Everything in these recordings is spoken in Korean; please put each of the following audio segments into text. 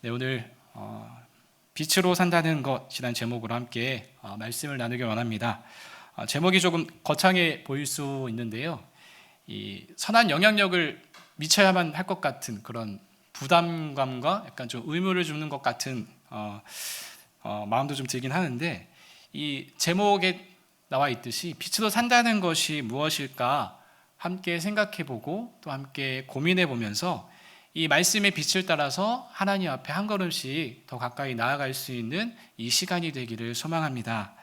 네, 오늘 빛으로 산다는 것이라는 제목으로 함께 말씀을 나누기 원합니다. 제목이 조금 거창해 보일 수 있는데요. 이 선한 영향력을 미쳐야만 할 것 같은 그런 부담감과 약간 좀 의무를 주는 것 같은 마음도 좀 들긴 하는데, 이 제목에 나와 있듯이 빛으로 산다는 것이 무엇일까 함께 생각해보고 또 함께 고민해보면서 이 말씀의 빛을 따라서 하나님 앞에 한 걸음씩 더 가까이 나아갈 수 있는 이 시간이 되기를 소망합니다.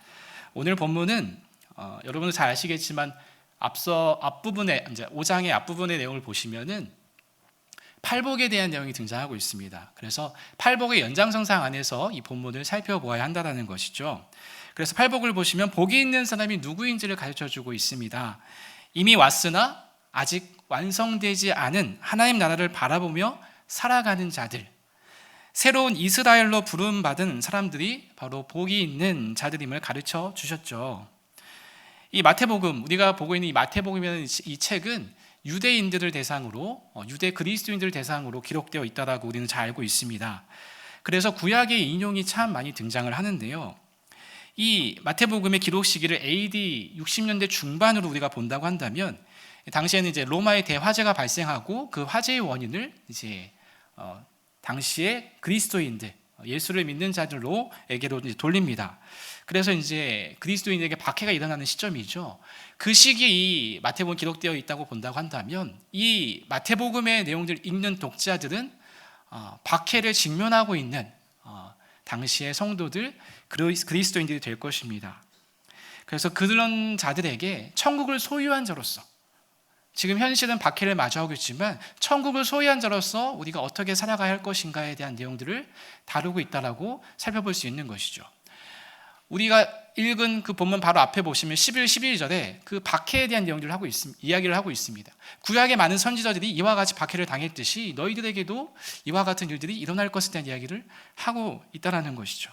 오늘 본문은 여러분도 잘 아시겠지만 앞서 앞부분에 이제 5장의 앞부분의 내용을 보시면은 팔복에 대한 내용이 등장하고 있습니다. 그래서 팔복의 연장선상 안에서 이 본문을 살펴보아야 한다는 것이죠. 그래서 팔복을 보시면 복이 있는 사람이 누구인지를 가르쳐주고 있습니다. 이미 왔으나 아직 완성되지 않은 하나님 나라를 바라보며 살아가는 자들, 새로운 이스라엘로 부름받은 사람들이 바로 복이 있는 자들임을 가르쳐 주셨죠. 이 마태복음, 우리가 보고 있는 이 마태복음이라는 이 책은 유대인들을 대상으로, 유대 그리스도인들을 대상으로 기록되어 있다라고 우리는 잘 알고 있습니다. 그래서 구약의 인용이 참 많이 등장을 하는데요. 이 마태복음의 기록 시기를 AD 60년대 중반으로 우리가 본다고 한다면, 당시에는 이제 로마의 대화재가 발생하고 그 화재의 원인을 이제 당시의 그리스도인들, 예수를 믿는 자들로에게로 돌립니다. 그래서 이제 그리스도인에게 박해가 일어나는 시점이죠. 그 시기에 이 마태복음 기록되어 있다고 본다고 한다면, 이 마태복음의 내용들을 읽는 독자들은 박해를 직면하고 있는 당시의 성도들, 그리스도인들이 될 것입니다. 그래서 그런 자들에게 천국을 소유한 자로서, 지금 현실은 박해를 마주하고 있지만 천국을 소유한 자로서 우리가 어떻게 살아가야 할 것인가에 대한 내용들을 다루고 있다라고 살펴볼 수 있는 것이죠. 우리가 읽은 그 본문 바로 앞에 보시면 11, 12절에 그 박해에 대한 내용들을 이야기를 하고 있습니다. 구약의 많은 선지자들이 이와 같이 박해를 당했듯이 너희들에게도 이와 같은 일들이 일어날 것에 대한 이야기를 하고 있다는 것이죠.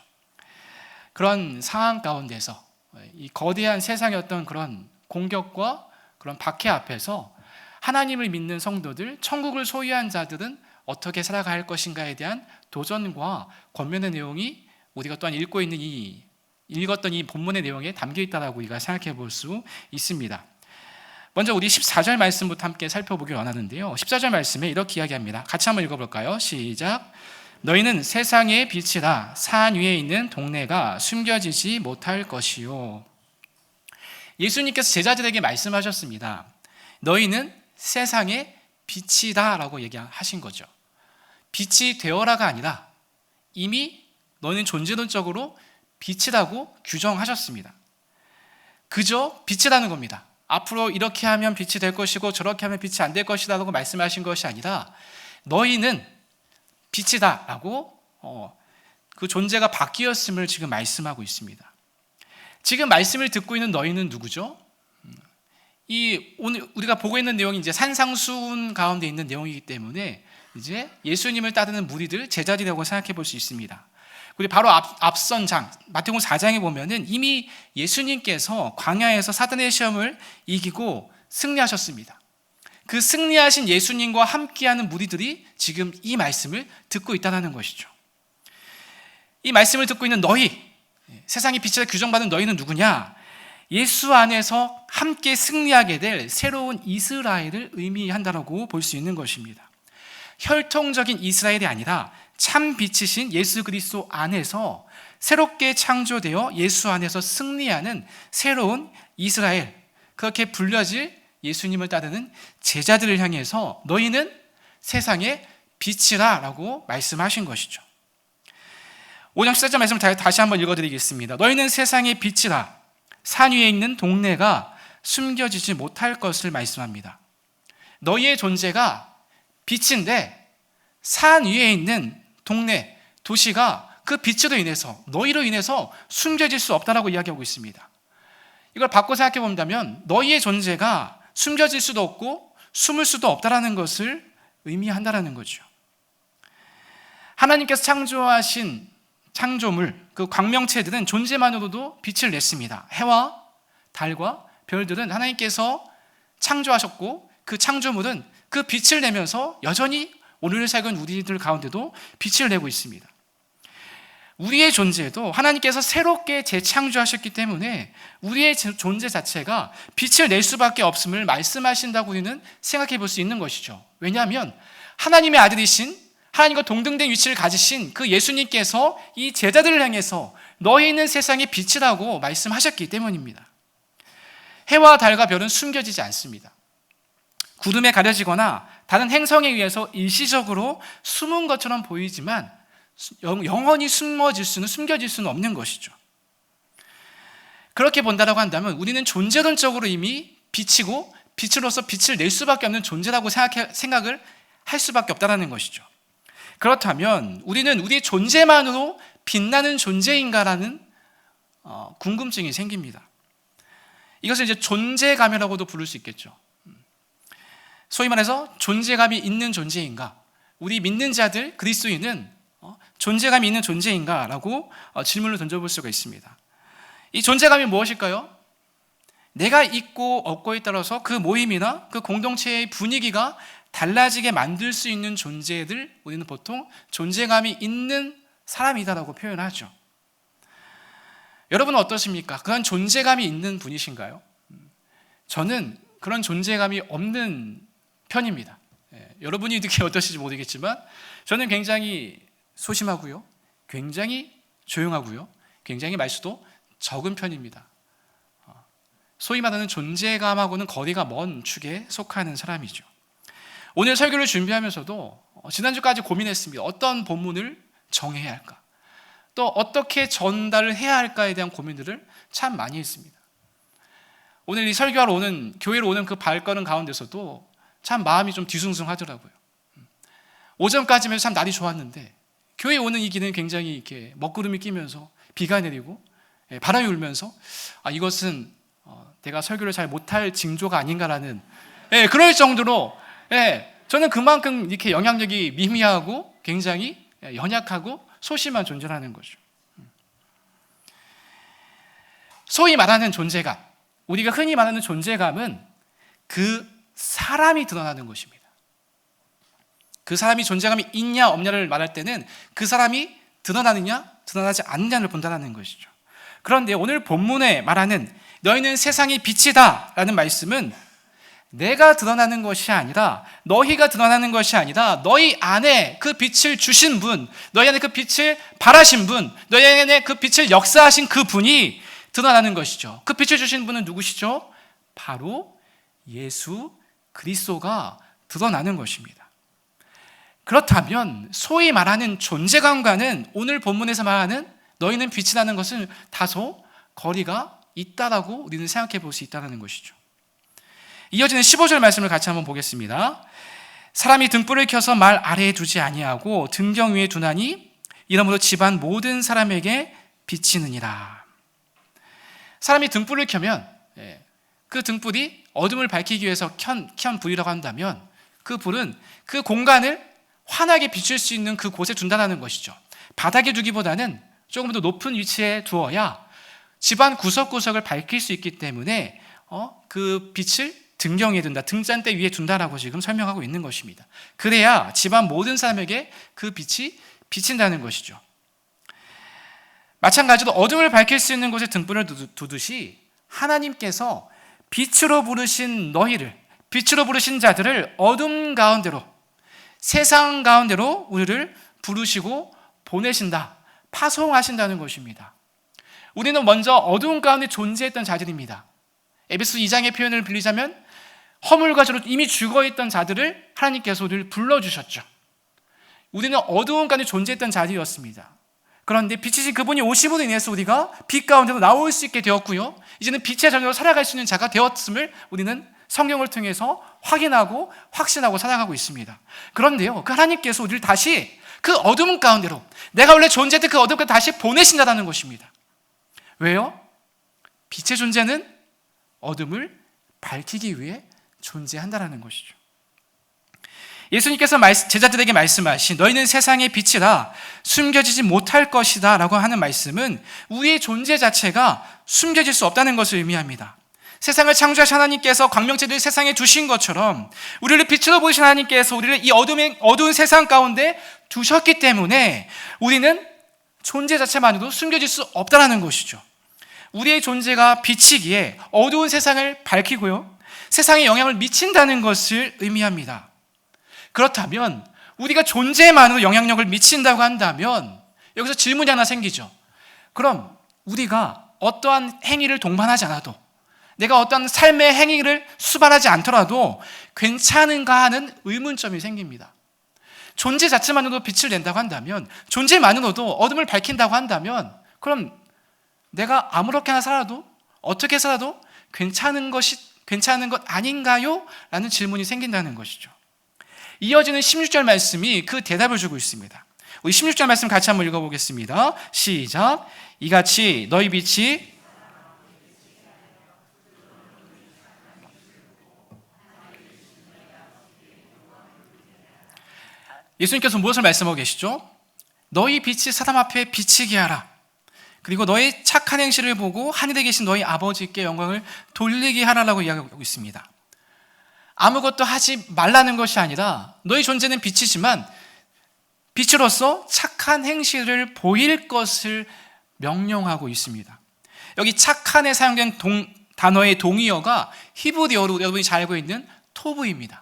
그런 상황 가운데서 이 거대한 세상의 어떤 그런 공격과 그런 박해 앞에서 하나님을 믿는 성도들, 천국을 소유한 자들은 어떻게 살아가야 할 것인가에 대한 도전과 권면의 내용이 우리가 또한 읽었던 이 본문의 내용에 담겨 있다고 우리가 생각해 볼 수 있습니다. 먼저 우리 14절 말씀부터 함께 살펴보길 원하는데요. 14절 말씀에 이렇게 이야기합니다. 같이 한번 읽어볼까요? 시작. 너희는 세상의 빛이라. 산 위에 있는 동네가 숨겨지지 못할 것이요. 예수님께서 제자들에게 말씀하셨습니다. 너희는 세상의 빛이다 라고 얘기하신 거죠. 빛이 되어라가 아니라 이미 너희는 존재론적으로 빛이라고 규정하셨습니다. 그저 빛이라는 겁니다. 앞으로 이렇게 하면 빛이 될 것이고 저렇게 하면 빛이 안 될 것이라고 말씀하신 것이 아니라 너희는 빛이다 라고 그 존재가 바뀌었음을 지금 말씀하고 있습니다. 지금 말씀을 듣고 있는 너희는 누구죠? 오늘 우리가 보고 있는 내용이 이제 산상수훈 가운데 있는 내용이기 때문에 이제 예수님을 따르는 무리들, 제자들이라고 생각해 볼 수 있습니다. 그리고 바로 앞선 장, 마태복음 4장에 보면은 이미 예수님께서 광야에서 사단의 시험을 이기고 승리하셨습니다. 그 승리하신 예수님과 함께하는 무리들이 지금 이 말씀을 듣고 있다는 것이죠. 이 말씀을 듣고 있는 너희, 세상의 빛이라 규정받은 너희는 누구냐? 예수 안에서 함께 승리하게 될 새로운 이스라엘을 의미한다라고 볼 수 있는 것입니다. 혈통적인 이스라엘이 아니라 참 빛이신 예수 그리스도 안에서 새롭게 창조되어 예수 안에서 승리하는 새로운 이스라엘, 그렇게 불려질 예수님을 따르는 제자들을 향해서 너희는 세상의 빛이라 라고 말씀하신 것이죠. 5장 14절 말씀을 다시 한번 읽어드리겠습니다. 너희는 세상의 빛이라. 산 위에 있는 동네가 숨겨지지 못할 것을 말씀합니다. 너희의 존재가 빛인데 산 위에 있는 동네, 도시가 그 빛으로 인해서, 너희로 인해서 숨겨질 수 없다라고 이야기하고 있습니다. 이걸 바꿔 생각해 본다면 너희의 존재가 숨겨질 수도 없고 숨을 수도 없다라는 것을 의미한다라는 거죠. 하나님께서 창조하신 창조물, 그 광명체들은 존재만으로도 빛을 냈습니다. 해와 달과 별들은 하나님께서 창조하셨고 그 창조물은 그 빛을 내면서 여전히 오늘을 살고 우리들 가운데도 빛을 내고 있습니다. 우리의 존재도 하나님께서 새롭게 재창조하셨기 때문에 우리의 존재 자체가 빛을 낼 수밖에 없음을 말씀하신다고 우리는 생각해 볼 수 있는 것이죠. 왜냐하면 하나님의 아들이신, 하나님과 동등된 위치를 가지신 그 예수님께서 이 제자들을 향해서 너희는 세상의 빛이라고 말씀하셨기 때문입니다. 해와 달과 별은 숨겨지지 않습니다. 구름에 가려지거나 다른 행성에 의해서 일시적으로 숨은 것처럼 보이지만 영원히 숨겨질 수는 없는 것이죠. 그렇게 본다라고 한다면 우리는 존재론적으로 이미 빛이고 빛으로서 빛을 낼 수밖에 없는 존재라고 생각을 할 수밖에 없다는 것이죠. 그렇다면 우리는 우리의 존재만으로 빛나는 존재인가라는 궁금증이 생깁니다. 이것을 이제 존재감이라고도 부를 수 있겠죠. 소위 말해서 존재감이 있는 존재인가? 우리 믿는 자들, 그리스도인은 존재감이 있는 존재인가? 라고 질문을 던져볼 수가 있습니다. 이 존재감이 무엇일까요? 내가 있고 없고에 따라서 그 모임이나 그 공동체의 분위기가 달라지게 만들 수 있는 존재들, 우리는 보통 존재감이 있는 사람이다라고 표현하죠. 여러분은 어떠십니까? 그런 존재감이 있는 분이신가요? 저는 그런 존재감이 없는 편입니다. 여러분이 느끼기 어떠실지 모르겠지만 저는 굉장히 소심하고요, 굉장히 조용하고요, 굉장히 말수도 적은 편입니다. 소위 말하는 존재감하고는 거리가 먼 축에 속하는 사람이죠. 오늘 설교를 준비하면서도 지난주까지 고민했습니다. 어떤 본문을 정해야 할까? 또 어떻게 전달을 해야 할까에 대한 고민들을 참 많이 했습니다. 오늘 이 설교하러 오는, 교회로 오는 그 발걸음 가운데서도 참 마음이 좀 뒤숭숭하더라고요. 오전까지면 참 날이 좋았는데 교회에 오는 이 길은 굉장히 이렇게 먹구름이 끼면서 비가 내리고 바람이 울면서 이것은 내가 설교를 잘 못할 징조가 아닌가라는 그럴 정도로 저는 그만큼 이렇게 영향력이 미미하고 굉장히 연약하고 소심한 존재라는 거죠. 소위 말하는 존재감, 우리가 흔히 말하는 존재감은 그 사람이 드러나는 것입니다. 그 사람이 존재감이 있냐 없냐를 말할 때는 그 사람이 드러나느냐 드러나지 않느냐를 본다는 것이죠. 그런데 오늘 본문에 말하는 너희는 세상의 빛이다 라는 말씀은 내가 드러나는 것이 아니라, 너희가 드러나는 것이 아니라 너희 안에 그 빛을 주신 분, 너희 안에 그 빛을 발하신 분, 너희 안에 그 빛을 역사하신 그 분이 드러나는 것이죠. 그 빛을 주신 분은 누구시죠? 바로 예수 그리스도가 드러나는 것입니다. 그렇다면 소위 말하는 존재감과는 오늘 본문에서 말하는 너희는 빛이라는 것은 다소 거리가 있다라고 우리는 생각해 볼 수 있다는 것이죠. 이어지는 15절 말씀을 같이 한번 보겠습니다. 사람이 등불을 켜서 말 아래에 두지 아니하고 등경 위에 두나니 이러므로 집안 모든 사람에게 비치느니라. 사람이 등불을 켜면 그 등불이 어둠을 밝히기 위해서 켠 불이라고 한다면 그 불은 그 공간을 환하게 비출 수 있는 그 곳에 둔다는 것이죠. 바닥에 두기보다는 조금 더 높은 위치에 두어야 집안 구석구석을 밝힐 수 있기 때문에 그 빛을 등경에 둔다, 등잔대 위에 둔다라고 지금 설명하고 있는 것입니다. 그래야 집안 모든 사람에게 그 빛이 비친다는 것이죠. 마찬가지로 어둠을 밝힐 수 있는 곳에 등불을 두듯이 하나님께서 빛으로 부르신 너희를, 빛으로 부르신 자들을 어둠 가운데로, 세상 가운데로 우리를 부르시고 보내신다, 파송하신다는 것입니다. 우리는 먼저 어두운 가운데 존재했던 자들입니다. 에베소 2장의 표현을 빌리자면 허물과 죄로 이미 죽어있던 자들을 하나님께서 우리를 불러주셨죠. 우리는 어두운 가운데 존재했던 자들이었습니다. 그런데 빛이신 그분이 오심으로 인해서 우리가 빛 가운데로 나올 수 있게 되었고요, 이제는 빛의 자녀로 살아갈 수 있는 자가 되었음을 우리는 성경을 통해서 확인하고 확신하고 살아가고 있습니다. 그런데요, 그 하나님께서 우리를 다시 그 어둠 가운데로, 내가 원래 존재했던 그 어둠 가운데 다시 보내신다는 것입니다. 왜요? 빛의 존재는 어둠을 밝히기 위해 존재한다는 것이죠. 예수님께서 제자들에게 말씀하신 너희는 세상의 빛이라 숨겨지지 못할 것이다 라고 하는 말씀은 우리의 존재 자체가 숨겨질 수 없다는 것을 의미합니다. 세상을 창조하신 하나님께서 광명체를 세상에 두신 것처럼 우리를 빛으로 보이신 하나님께서 우리를 이 어두운 세상 가운데 두셨기 때문에 우리는 존재 자체만으로도 숨겨질 수 없다는 것이죠. 우리의 존재가 빛이기에 어두운 세상을 밝히고요, 세상에 영향을 미친다는 것을 의미합니다. 그렇다면 우리가 존재만으로 영향력을 미친다고 한다면 여기서 질문이 하나 생기죠. 그럼 우리가 어떠한 행위를 동반하지 않아도, 내가 어떤 삶의 행위를 수반하지 않더라도 괜찮은가 하는 의문점이 생깁니다. 존재 자체만으로도 빛을 낸다고 한다면, 존재만으로도 어둠을 밝힌다고 한다면, 그럼 내가 아무렇게나 살아도, 어떻게 살아도 괜찮은 것 아닌가요? 라는 질문이 생긴다는 것이죠. 이어지는 16절 말씀이 그 대답을 주고 있습니다. 우리 16절 말씀 같이 한번 읽어보겠습니다. 시작. 이같이 너희 빛이 예수님께서 무엇을 말씀하고 계시죠? 너희 빛이 사람 앞에 비치게 하라. 그리고 너희 착한 행실을 보고 하늘에 계신 너희 아버지께 영광을 돌리게 하라라고 이야기하고 있습니다. 아무것도 하지 말라는 것이 아니라 너희 존재는 빛이지만 빛으로서 착한 행실을 보일 것을 명령하고 있습니다. 여기 착한에 사용된 단어의 동의어가 히브리어로 여러분이 잘 알고 있는 토브입니다.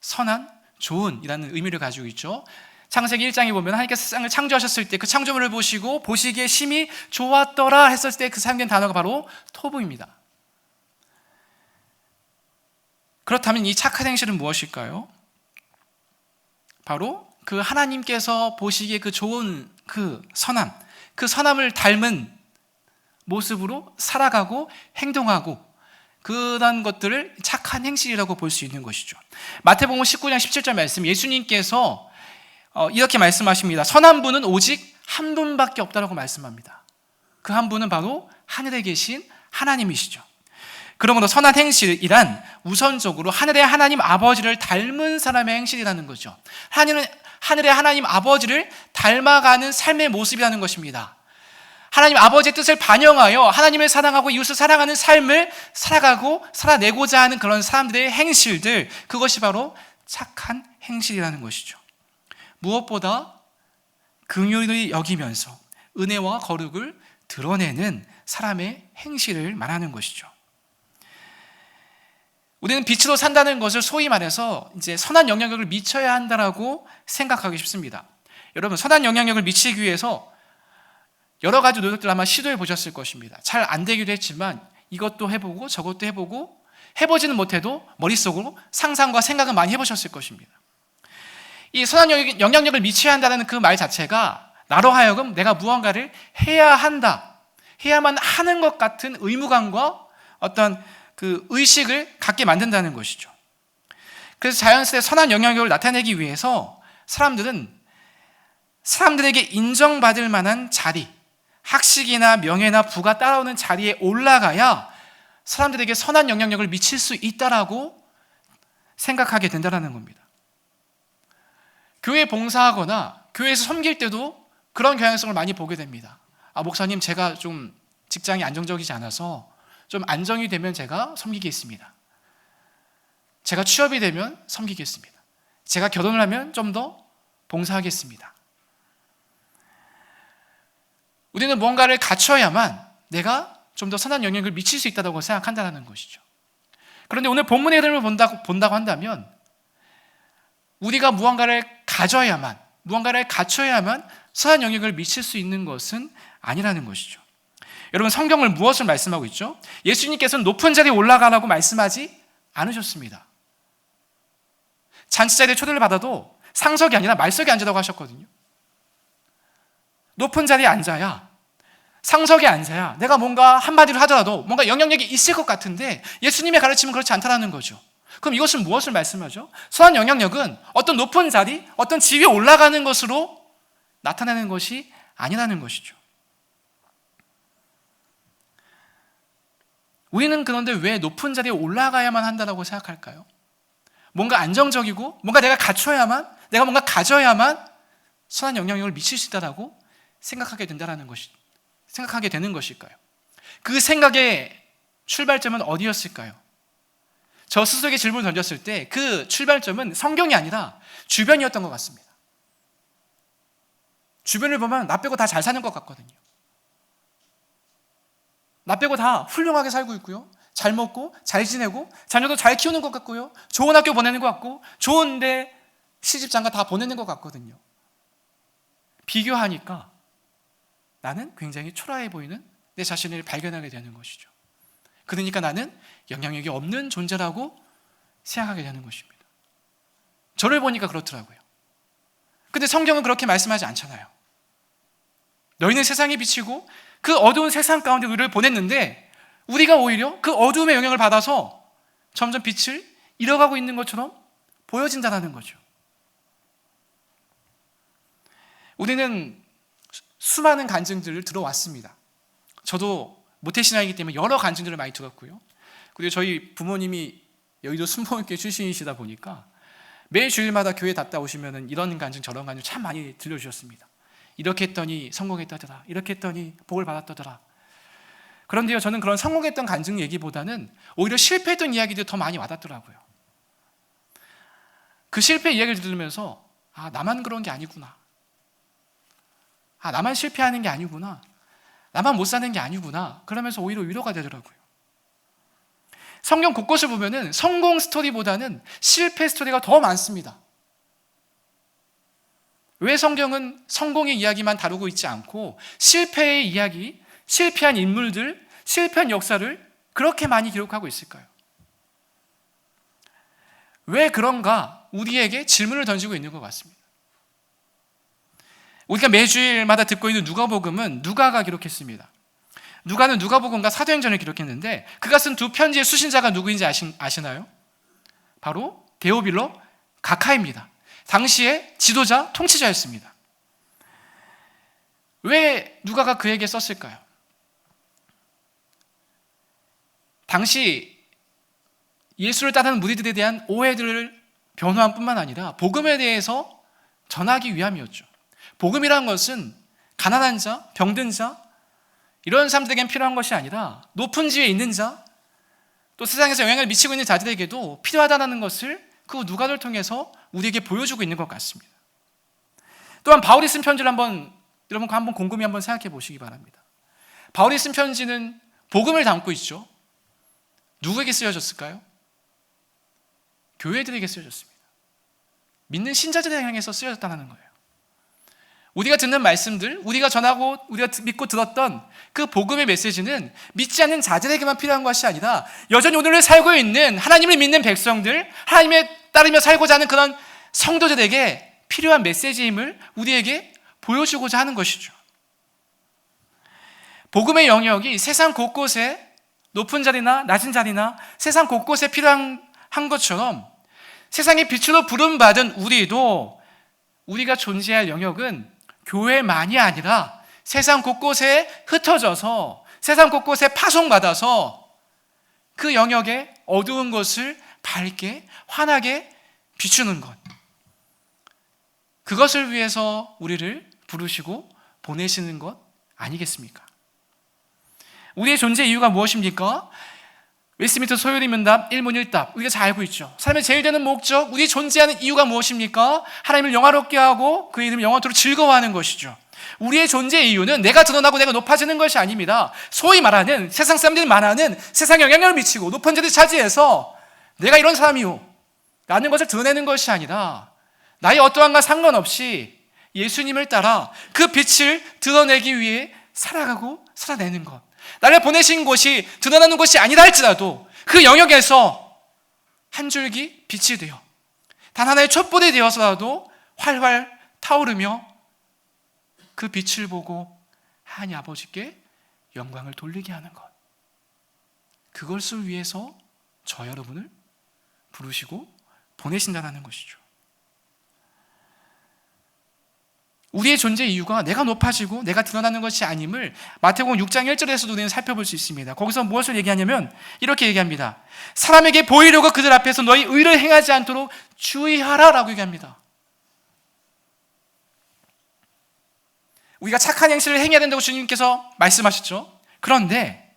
선한, 좋은이라는 의미를 가지고 있죠. 창세기 1장에 보면 하나님께서 세상을 창조하셨을 때 그 창조물을 보시기에 심히 좋았더라 했을 때 그 사용된 단어가 바로 토브입니다. 그렇다면 이 착한 행실은 무엇일까요? 바로 그 하나님께서 보시기에 그 좋은 그 선함을 닮은 모습으로 살아가고 행동하고 그런 것들을 착한 행실이라고 볼 수 있는 것이죠. 마태복음 19장 17절 말씀, 예수님께서 이렇게 말씀하십니다. 선한 분은 오직 한 분밖에 없다라고 말씀합니다. 그 한 분은 바로 하늘에 계신 하나님이시죠. 그러므로 선한 행실이란 우선적으로 하늘의 하나님 아버지를 닮은 사람의 행실이라는 거죠. 하늘의 하나님 아버지를 닮아가는 삶의 모습이라는 것입니다. 하나님 아버지의 뜻을 반영하여 하나님을 사랑하고 이웃을 사랑하는 삶을 살아내고자 하는 그런 사람들의 행실들, 그것이 바로 착한 행실이라는 것이죠. 무엇보다 긍휼히 여기면서 은혜와 거룩을 드러내는 사람의 행실을 말하는 것이죠. 우리는 빛으로 산다는 것을 소위 말해서 이제 선한 영향력을 미쳐야 한다라고 생각하기 쉽습니다. 여러분, 선한 영향력을 미치기 위해서 여러 가지 노력들을 아마 시도해 보셨을 것입니다. 잘 안 되기도 했지만 이것도 해보고 저것도 해보고 해보지는 못해도 머릿속으로 상상과 생각은 많이 해보셨을 것입니다. 이 선한 영향력을 미쳐야 한다는 그 말 자체가 나로 하여금 내가 무언가를 해야 한다, 해야만 하는 것 같은 의무감과 어떤 그 의식을 갖게 만든다는 것이죠. 그래서 자연스레 선한 영향력을 나타내기 위해서 사람들에게 인정받을 만한 자리, 학식이나 명예나 부가 따라오는 자리에 올라가야 사람들에게 선한 영향력을 미칠 수 있다라고 생각하게 된다는 겁니다. 교회 봉사하거나 교회에서 섬길 때도 그런 경향성을 많이 보게 됩니다. 목사님, 제가 좀 직장이 안정적이지 않아서 좀 안정이 되면 제가 섬기겠습니다. 제가 취업이 되면 섬기겠습니다. 제가 결혼을 하면 좀 더 봉사하겠습니다. 우리는 뭔가를 갖춰야만 내가 좀 더 선한 영향을 미칠 수 있다고 생각한다는 것이죠. 그런데 오늘 본문의 흐름을 본다고 한다면 우리가 무언가를 갖춰야만 선한 영향을 미칠 수 있는 것은 아니라는 것이죠. 여러분, 성경을 무엇을 말씀하고 있죠? 예수님께서는 높은 자리에 올라가라고 말씀하지 않으셨습니다. 잔치자리에 초대를 받아도 상석이 아니라 말석에 앉으라고 하셨거든요. 높은 자리에 앉아야, 상석에 앉아야 내가 뭔가 한마디로 하더라도 뭔가 영향력이 있을 것 같은데 예수님의 가르침은 그렇지 않다는 거죠. 그럼 이것은 무엇을 말씀하죠? 선한 영향력은 어떤 높은 자리, 어떤 지위에 올라가는 것으로 나타나는 것이 아니라는 것이죠. 우리는 그런데 왜 높은 자리에 올라가야만 한다고 생각할까요? 뭔가 안정적이고 뭔가 내가 갖춰야만, 내가 뭔가 가져야만 선한 영향력을 미칠 수 있다고 생각하게 되는 것일까요? 그 생각에 출발점은 어디였을까요? 저 스스로에게 질문을 던졌을 때 그 출발점은 성경이 아니라 주변이었던 것 같습니다. 주변을 보면 나 빼고 다 잘 사는 것 같거든요. 나 빼고 다 훌륭하게 살고 있고요, 잘 먹고 잘 지내고 자녀도 잘 키우는 것 같고요, 좋은 학교 보내는 것 같고 좋은데 시집장가 다 보내는 것 같거든요. 비교하니까 나는 굉장히 초라해 보이는 내 자신을 발견하게 되는 것이죠. 그러니까 나는 영향력이 없는 존재라고 생각하게 되는 것입니다. 저를 보니까 그렇더라고요. 근데 성경은 그렇게 말씀하지 않잖아요. 너희는 세상에 비치고 그 어두운 세상 가운데 우리를 보냈는데 우리가 오히려 그 어두움의 영향을 받아서 점점 빛을 잃어가고 있는 것처럼 보여진다는 거죠. 우리는 수많은 간증들을 들어왔습니다. 저도 모태신앙이기 때문에 여러 간증들을 많이 들었고요. 그리고 저희 부모님이 여의도 순복음교회 출신이시다 보니까 매 주일마다 교회 갔다 오시면 이런 간증 저런 간증 참 많이 들려주셨습니다. 이렇게 했더니 성공했다더라, 이렇게 했더니 복을 받았다더라. 그런데요, 저는 그런 성공했던 간증 얘기보다는 오히려 실패했던 이야기들이 더 많이 와닿더라고요. 그 실패 이야기를 들으면서 아, 나만 그런 게 아니구나, 아, 나만 실패하는 게 아니구나, 나만 못 사는 게 아니구나, 그러면서 오히려 위로가 되더라고요. 성경 곳곳을 보면은 성공 스토리보다는 실패 스토리가 더 많습니다. 왜 성경은 성공의 이야기만 다루고 있지 않고 실패의 이야기, 실패한 인물들, 실패한 역사를 그렇게 많이 기록하고 있을까요? 왜 그런가 우리에게 질문을 던지고 있는 것 같습니다. 우리가 매주일마다 듣고 있는 누가복음은 누가가 기록했습니다. 누가는 누가복음과 사도행전을 기록했는데 그가 쓴 두 편지의 수신자가 누구인지 아시나요? 바로 데오빌로 가카입니다. 당시의 지도자, 통치자였습니다. 왜 누가가 그에게 썼을까요? 당시 예수를 따르는 무리들에 대한 오해들을 변호한 뿐만 아니라 복음에 대해서 전하기 위함이었죠. 복음이라는 것은 가난한 자, 병든 자, 이런 사람들에겐 필요한 것이 아니라 높은 지위에 있는 자, 또 세상에서 영향을 미치고 있는 자들에게도 필요하다는 것을 그 누가를 통해서 우리에게 보여주고 있는 것 같습니다. 또한 바울이 쓴 편지를 여러분 곰곰이 한번 생각해 보시기 바랍니다. 바울이 쓴 편지는 복음을 담고 있죠. 누구에게 쓰여졌을까요? 교회들에게 쓰여졌습니다. 믿는 신자들에 향해서 쓰여졌다는 거예요. 우리가 듣는 말씀들, 우리가 전하고 우리가 믿고 들었던 그 복음의 메시지는 믿지 않는 자들에게만 필요한 것이 아니라 여전히 오늘을 살고 있는 하나님을 믿는 백성들, 하나님에 따르며 살고자 하는 그런 성도들에게 필요한 메시지임을 우리에게 보여주고자 하는 것이죠. 복음의 영역이 세상 곳곳에 높은 자리나 낮은 자리나 세상 곳곳에 필요한 것처럼 세상의 빛으로 부름받은 우리도 우리가 존재할 영역은 교회만이 아니라 세상 곳곳에 흩어져서 세상 곳곳에 파송받아서 그 영역의 어두운 것을 밝게 환하게 비추는 것, 그것을 위해서 우리를 부르시고 보내시는 것 아니겠습니까? 우리의 존재 이유가 무엇입니까? 웨스트민스터 소요리문답 1문 1답 우리가 잘 알고 있죠. 삶의 제일 되는 목적, 우리 존재하는 이유가 무엇입니까? 하나님을 영화롭게 하고 그의 이름을 영원토록 즐거워하는 것이죠. 우리의 존재 이유는 내가 드러나고 내가 높아지는 것이 아닙니다. 소위 말하는 세상 사람들이 말하는 세상에 영향력을 미치고 높은 자리를 차지해서 내가 이런 사람이요 라는 것을 드러내는 것이 아니라 나의 어떠한가 상관없이 예수님을 따라 그 빛을 드러내기 위해 살아가고 살아내는 것, 나를 보내신 곳이 드러나는 곳이 아니라 할지라도 그 영역에서 한 줄기 빛이 되어 단 하나의 촛불이 되어서라도 활활 타오르며 그 빛을 보고 하나님 아버지께 영광을 돌리게 하는 것, 그것을 위해서 저 여러분을 부르시고 보내신다는 것이죠. 우리의 존재 이유가 내가 높아지고 내가 드러나는 것이 아님을 마태복음 6장 1절에서도 우리는 살펴볼 수 있습니다. 거기서 무엇을 얘기하냐면 이렇게 얘기합니다. 사람에게 보이려고 그들 앞에서 너희 의를 행하지 않도록 주의하라 라고 얘기합니다. 우리가 착한 행실을 행해야 된다고 주님께서 말씀하셨죠. 그런데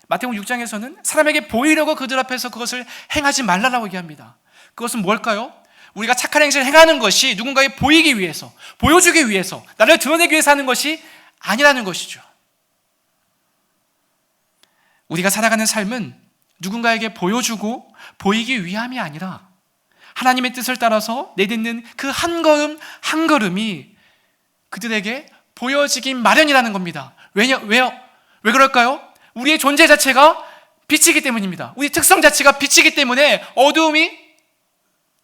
마태복음 6장에서는 사람에게 보이려고 그들 앞에서 그것을 행하지 말라라고 얘기합니다. 그것은 뭘까요? 우리가 착한 행실을 행하는 것이 누군가에게 보이기 위해서, 보여주기 위해서, 나를 드러내기 위해서 하는 것이 아니라는 것이죠. 우리가 살아가는 삶은 누군가에게 보여주고 보이기 위함이 아니라 하나님의 뜻을 따라서 내딛는 그 한 걸음 한 걸음이 그들에게 보여지기 마련이라는 겁니다. 왜요? 왜 그럴까요? 우리의 존재 자체가 빛이기 때문입니다. 우리 특성 자체가 빛이기 때문에 어두움이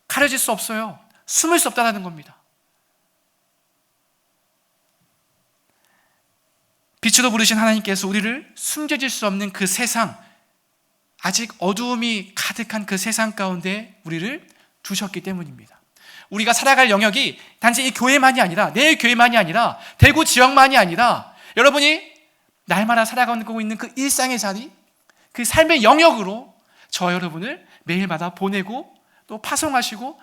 가려질 수 없어요. 숨을 수 없다는 겁니다. 빛으로 부르신 하나님께서 우리를 숨겨질 수 없는 그 세상, 아직 어두움이 가득한 그 세상 가운데 우리를 두셨기 때문입니다. 우리가 살아갈 영역이 단지 이 교회만이 아니라, 내 교회만이 아니라, 대구 지역만이 아니라, 여러분이 날마다 살아가고 있는 그 일상의 자리, 그 삶의 영역으로 저 여러분을 매일마다 보내고 또 파송하시고,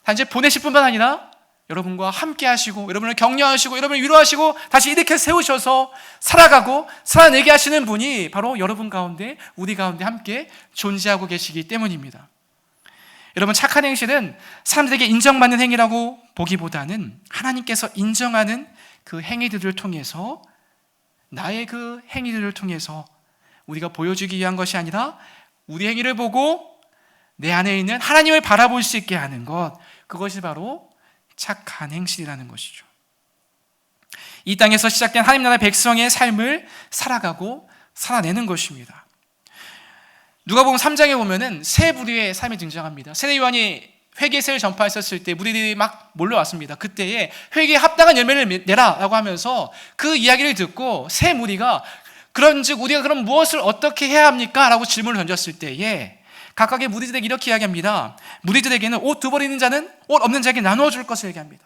단지 보내실 뿐만 아니라 여러분과 함께 하시고, 여러분을 격려하시고, 여러분을 위로하시고, 다시 이렇게 세우셔서 살아가고 살아내게 하시는 분이 바로 여러분 가운데, 우리 가운데 함께 존재하고 계시기 때문입니다. 여러분, 착한 행실은 사람들에게 인정받는 행위라고 보기보다는 하나님께서 인정하는 그 행위들을 통해서, 나의 그 행위들을 통해서 우리가 보여주기 위한 것이 아니라 우리 행위를 보고 내 안에 있는 하나님을 바라볼 수 있게 하는 것, 그것이 바로 착한 행실이라는 것이죠. 이 땅에서 시작된 하나님 나라 백성의 삶을 살아가고 살아내는 것입니다. 누가복음 3장에 보면은 세 부류의 삶이 등장합니다. 세례 요한이 회개세를 전파했었을 때 무리들이 막 몰려왔습니다. 그때에 회개에 합당한 열매를 내라라고 하면서 그 이야기를 듣고 세 무리가 그런즉 우리가 그럼 무엇을 어떻게 해야 합니까? 라고 질문을 던졌을 때에 각각의 무리들에게 이렇게 이야기합니다. 무리들에게는 옷 두 벌 있는 자는 옷 없는 자에게 나누어 줄 것을 얘기합니다.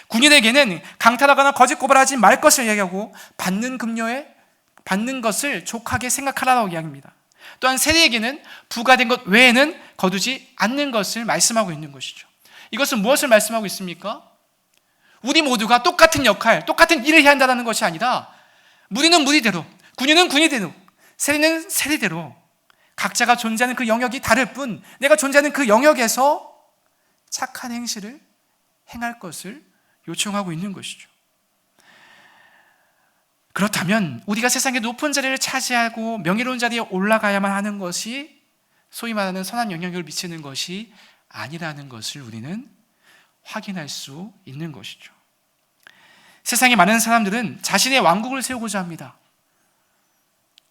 군인에게는 강탈하거나 거짓 고발하지 말 것을 얘기하고 받는 급료에 받는 것을 족하게 생각하라고 이야기합니다. 또한 세리에게는 부과된 것 외에는 거두지 않는 것을 말씀하고 있는 것이죠. 이것은 무엇을 말씀하고 있습니까? 우리 모두가 똑같은 역할, 똑같은 일을 해야 한다는 것이 아니라 무리는 무리대로, 군인은 군인대로, 세리는 세리대로 각자가 존재하는 그 영역이 다를 뿐 내가 존재하는 그 영역에서 착한 행실을 행할 것을 요청하고 있는 것이죠. 그렇다면 우리가 세상의 높은 자리를 차지하고 명예로운 자리에 올라가야만 하는 것이 소위 말하는 선한 영향력을 미치는 것이 아니라는 것을 우리는 확인할 수 있는 것이죠. 세상의 많은 사람들은 자신의 왕국을 세우고자 합니다.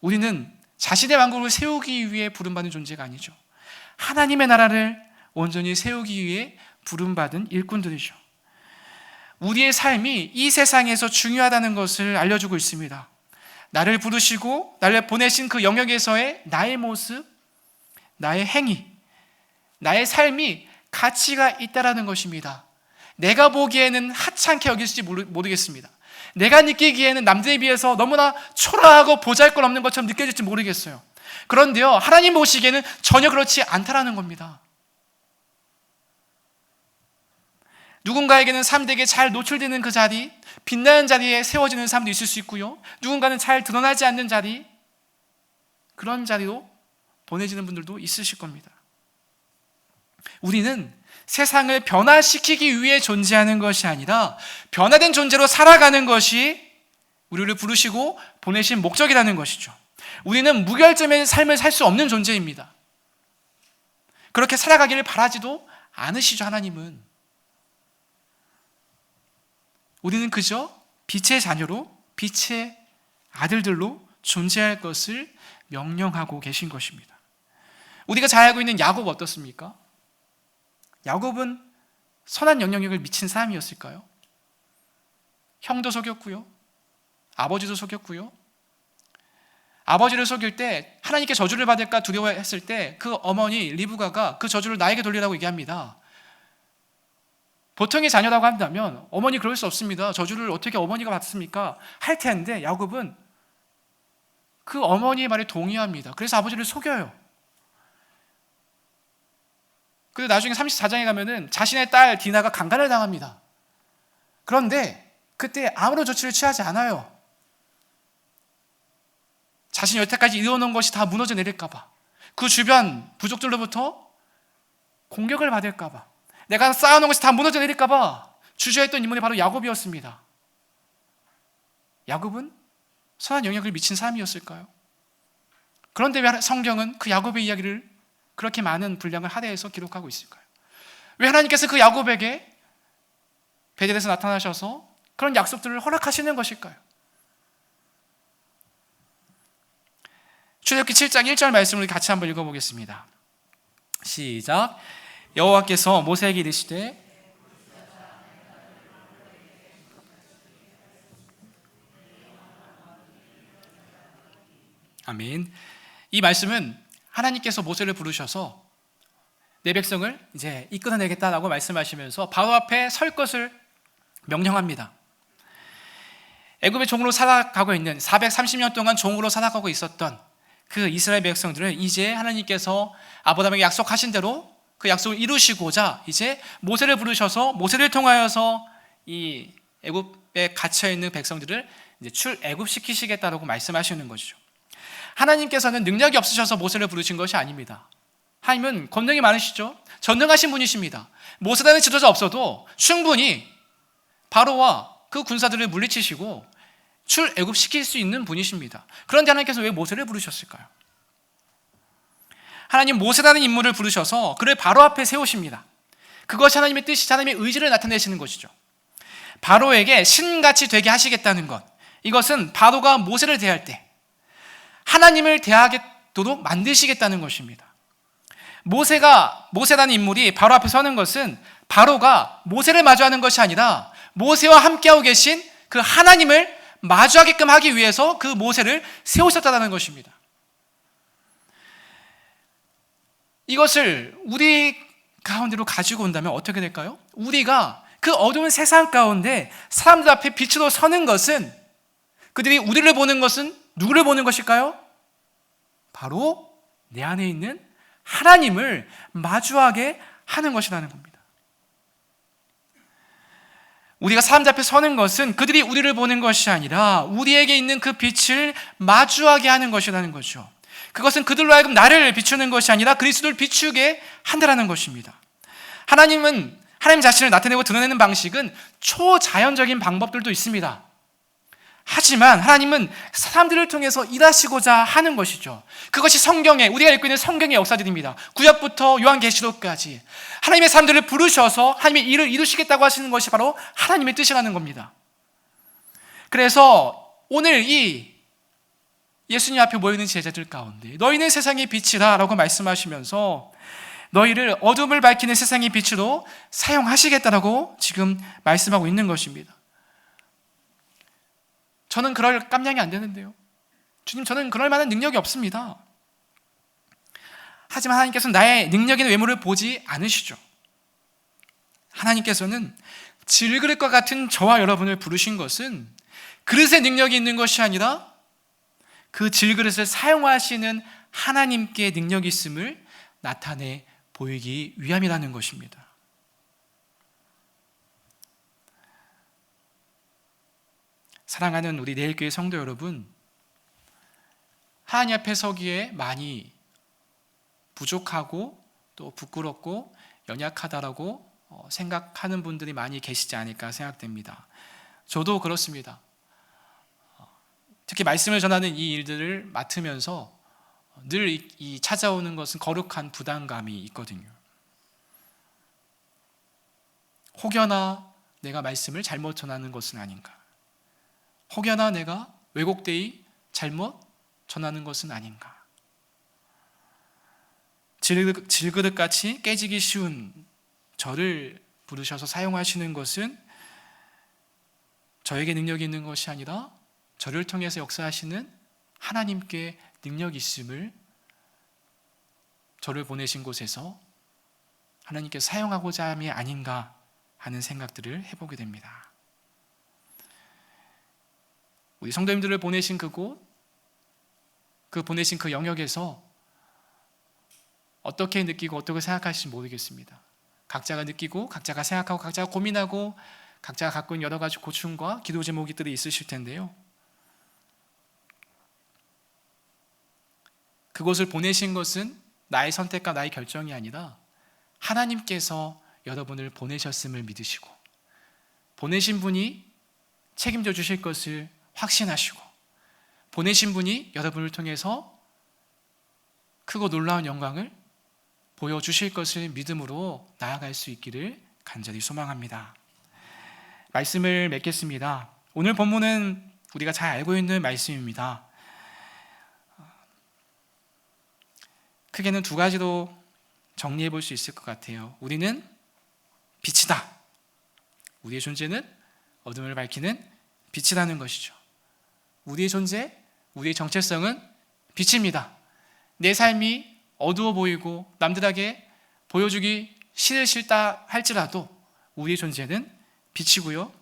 우리는 자신의 왕국을 세우기 위해 부름받은 존재가 아니죠. 하나님의 나라를 온전히 세우기 위해 부름받은 일꾼들이죠. 우리의 삶이 이 세상에서 중요하다는 것을 알려주고 있습니다. 나를 부르시고 나를 보내신 그 영역에서의 나의 모습, 나의 행위, 나의 삶이 가치가 있다는 것입니다. 내가 보기에는 하찮게 여길지 모르겠습니다. 내가 느끼기에는 남들에 비해서 너무나 초라하고 보잘것없는 것처럼 느껴질지 모르겠어요. 그런데요, 하나님 보시기에는 전혀 그렇지 않다라는 겁니다. 누군가에게는 사람들에게 잘 노출되는 그 자리, 빛나는 자리에 세워지는 사람도 있을 수 있고요, 누군가는 잘 드러나지 않는 자리, 그런 자리로 보내지는 분들도 있으실 겁니다. 우리는 세상을 변화시키기 위해 존재하는 것이 아니라 변화된 존재로 살아가는 것이 우리를 부르시고 보내신 목적이라는 것이죠. 우리는 무결점의 삶을 살 수 없는 존재입니다. 그렇게 살아가기를 바라지도 않으시죠. 하나님은. 우리는 그저 빛의 자녀로, 빛의 아들들로 존재할 것을 명령하고 계신 것입니다. 우리가 잘 알고 있는 야곱 어떻습니까? 야곱은 선한 영향력을 미친 사람이었을까요? 형도 속였고요, 아버지도 속였고요. 아버지를 속일 때 하나님께 저주를 받을까 두려워했을 때 그 어머니 리브가가 그 저주를 나에게 돌리라고 얘기합니다. 보통의 자녀라고 한다면 어머니 그럴 수 없습니다. 저주를 어떻게 어머니가 받습니까? 할 텐데 야곱은 그 어머니의 말에 동의합니다. 그래서 아버지를 속여요. 그리고 나중에 34장에 가면은 자신의 딸 디나가 강간을 당합니다. 그런데 그때 아무런 조치를 취하지 않아요. 자신이 여태까지 이뤄놓은 것이 다 무너져 내릴까 봐, 그 주변 부족들로부터 공격을 받을까 봐, 내가 쌓아놓은 것이 다 무너져 내릴까 봐 주저했던 인물이 바로 야곱이었습니다. 야곱은 선한 영향을 미친 사람이었을까요? 그런데 왜 성경은 그 야곱의 이야기를 그렇게 많은 분량을 할애해서 기록하고 있을까요? 왜 하나님께서 그 야곱에게 베델에서 나타나셔서 그런 약속들을 허락하시는 것일까요? 출애굽기 7장 1절 말씀을 같이 한번 읽어보겠습니다. 시작. 여호와께서 모세에게 이르시되 아멘. 이 말씀은 하나님께서 모세를 부르셔서 내 백성을 이제 이끌어내겠다라고 말씀하시면서 바로 앞에 설 것을 명령합니다. 애굽의 종으로 살아가고 있는 430년 동안 종으로 살아가고 있었던 그 이스라엘 백성들은 이제 하나님께서 아브라함에게 약속하신 대로 그 약속을 이루시고자 이제 모세를 부르셔서 모세를 통하여서 이 애굽에 갇혀 있는 백성들을 이제 출애굽시키시겠다라고 말씀하시는 것이죠. 하나님께서는 능력이 없으셔서 모세를 부르신 것이 아닙니다. 하나님은 권능이 많으시죠. 전능하신 분이십니다. 모세라는 지도자 없어도 충분히 바로와 그 군사들을 물리치시고 출애굽시킬 수 있는 분이십니다. 그런데 하나님께서 왜 모세를 부르셨을까요? 하나님 모세라는 인물을 부르셔서 그를 바로 앞에 세우십니다. 그것이 하나님의 뜻이, 하나님의 의지를 나타내시는 것이죠. 바로에게 신같이 되게 하시겠다는 것, 이것은 바로가 모세를 대할 때 하나님을 대하도록 만드시겠다는 것입니다. 모세라는 인물이 바로 앞에 서는 것은 바로가 모세를 마주하는 것이 아니라 모세와 함께하고 계신 그 하나님을 마주하게끔 하기 위해서 그 모세를 세우셨다는 것입니다. 이것을 우리 가운데로 가지고 온다면 어떻게 될까요? 우리가 그 어두운 세상 가운데 사람들 앞에 빛으로 서는 것은, 그들이 우리를 보는 것은 누구를 보는 것일까요? 바로 내 안에 있는 하나님을 마주하게 하는 것이라는 겁니다. 우리가 사람들 앞에 서는 것은 그들이 우리를 보는 것이 아니라 우리에게 있는 그 빛을 마주하게 하는 것이라는 거죠. 그것은 그들로 하여금 나를 비추는 것이 아니라 그리스도를 비추게 한다는 것입니다. 하나님 자신을 나타내고 드러내는 방식은 초자연적인 방법들도 있습니다. 하지만 하나님은 사람들을 통해서 일하시고자 하는 것이죠. 그것이 우리가 읽고 있는 성경의 역사들입니다. 구약부터 요한계시록까지 하나님의 사람들을 부르셔서 하나님의 일을 이루시겠다고 하시는 것이 바로 하나님의 뜻이라는 겁니다. 그래서 오늘 이 예수님 앞에 모여있는 제자들 가운데 너희는 세상의 빛이라 라고 말씀하시면서 너희를 어둠을 밝히는 세상의 빛으로 사용하시겠다라고 지금 말씀하고 있는 것입니다. 저는 그럴 깜냥이 안 되는데요. 주님, 저는 그럴 만한 능력이 없습니다. 하지만 하나님께서는 나의 능력이나 외모를 보지 않으시죠. 하나님께서는 질그릇과 같은 저와 여러분을 부르신 것은 그릇에 능력이 있는 것이 아니라 그 질그릇을 사용하시는 하나님께 능력이 있음을 나타내 보이기 위함이라는 것입니다. 사랑하는 우리 내일교회 성도 여러분, 하나님 앞에 서기에 많이 부족하고 또 부끄럽고 연약하다라고 생각하는 분들이 많이 계시지 않을까 생각됩니다. 저도 그렇습니다. 특히 말씀을 전하는 이 일들을 맡으면서 늘 이 찾아오는 것은 거룩한 부담감이 있거든요. 혹여나 내가 말씀을 잘못 전하는 것은 아닌가? 혹여나 내가 왜곡되이 잘못 전하는 것은 아닌가? 질그릇같이 깨지기 쉬운 저를 부르셔서 사용하시는 것은 저에게 능력이 있는 것이 아니라 저를 통해서 역사하시는 하나님께 능력이 있음을 저를 보내신 곳에서 하나님께서 사용하고자 함이 아닌가 하는 생각들을 해보게 됩니다. 우리 성도님들을 보내신 그곳, 보내신 그 영역에서 어떻게 느끼고 어떻게 생각하실지 모르겠습니다. 각자가 느끼고 각자가 생각하고 각자가 고민하고 각자가 갖고 있는 여러 가지 고충과 기도 제목들이 있으실 텐데요. 그곳을 보내신 것은 나의 선택과 나의 결정이 아니라 하나님께서 여러분을 보내셨음을 믿으시고 보내신 분이 책임져 주실 것을 확신하시고 보내신 분이 여러분을 통해서 크고 놀라운 영광을 보여주실 것을 믿음으로 나아갈 수 있기를 간절히 소망합니다. 말씀을 맺겠습니다. 오늘 본문은 우리가 잘 알고 있는 말씀입니다. 크게는 두 가지로 정리해 볼 수 있을 것 같아요. 우리는 빛이다. 우리의 존재는 어둠을 밝히는 빛이라는 것이죠. 우리의 존재, 우리의 정체성은 빛입니다. 내 삶이 어두워 보이고 남들에게 보여주기 싫다 할지라도 우리의 존재는 빛이고요.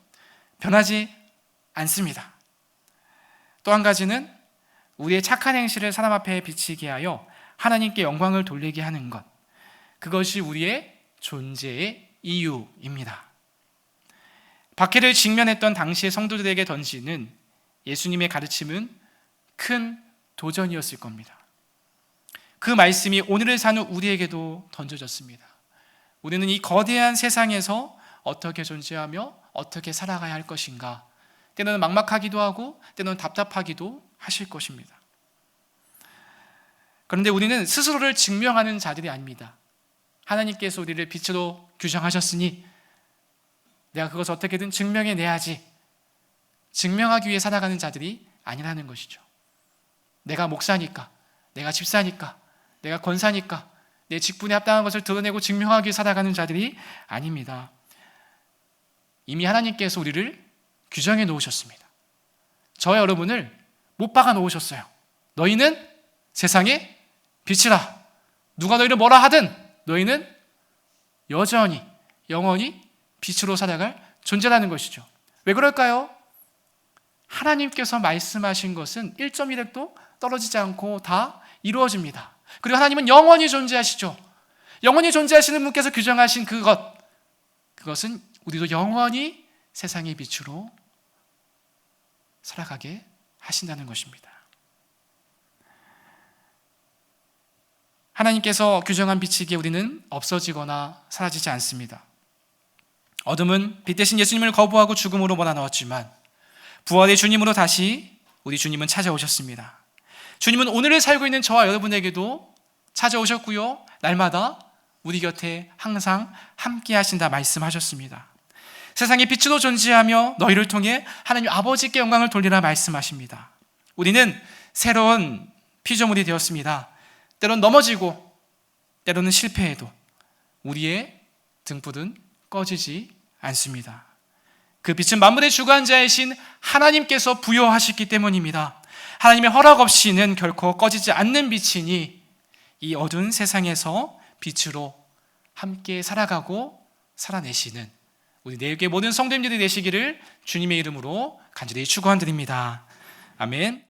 변하지 않습니다. 또 한 가지는 우리의 착한 행실을 사람 앞에 비치게 하여 하나님께 영광을 돌리게 하는 것. 그것이 우리의 존재의 이유입니다. 박해를 직면했던 당시의 성도들에게 던지는 예수님의 가르침은 큰 도전이었을 겁니다. 그 말씀이 오늘을 사는 우리에게도 던져졌습니다. 우리는 이 거대한 세상에서 어떻게 존재하며 어떻게 살아가야 할 것인가. 때로는 막막하기도 하고 때로는 답답하기도 하실 것입니다. 그런데 우리는 스스로를 증명하는 자들이 아닙니다. 하나님께서 우리를 빛으로 규정하셨으니 내가 그것을 어떻게든 증명해내야지. 증명하기 위해 살아가는 자들이 아니라는 것이죠. 내가 목사니까, 내가 집사니까, 내가 권사니까 내 직분에 합당한 것을 드러내고 증명하기 위해 살아가는 자들이 아닙니다. 이미 하나님께서 우리를 규정해 놓으셨습니다. 저와 여러분을 못 박아 놓으셨어요. 너희는 세상의 빛이라. 누가 너희를 뭐라 하든 너희는 여전히 영원히 빛으로 살아갈 존재라는 것이죠. 왜 그럴까요? 하나님께서 말씀하신 것은 1.1핵도 떨어지지 않고 다 이루어집니다. 그리고 하나님은 영원히 존재하시죠. 영원히 존재하시는 분께서 규정하신 그것은 우리도 영원히 세상의 빛으로 살아가게 하신다는 것입니다. 하나님께서 규정한 빛이기에 우리는 없어지거나 사라지지 않습니다. 어둠은 빛 대신 예수님을 거부하고 죽음으로 몰아넣었지만 부활의 주님으로 다시 우리 주님은 찾아오셨습니다. 주님은 오늘을 살고 있는 저와 여러분에게도 찾아오셨고요. 날마다 우리 곁에 항상 함께 하신다 말씀하셨습니다. 세상의 빛으로 존재하며 너희를 통해 하나님 아버지께 영광을 돌리라 말씀하십니다. 우리는 새로운 피조물이 되었습니다. 때로는 넘어지고 때로는 실패해도 우리의 등불은 꺼지지 않습니다. 그 빛은 만물의 주관자이신 하나님께서 부여하셨기 때문입니다. 하나님의 허락 없이는 결코 꺼지지 않는 빛이니 이 어두운 세상에서 빛으로 함께 살아가고 살아내시는 우리 내게 모든 성도님들이 되시기를 주님의 이름으로 간절히 축원드립니다. 아멘.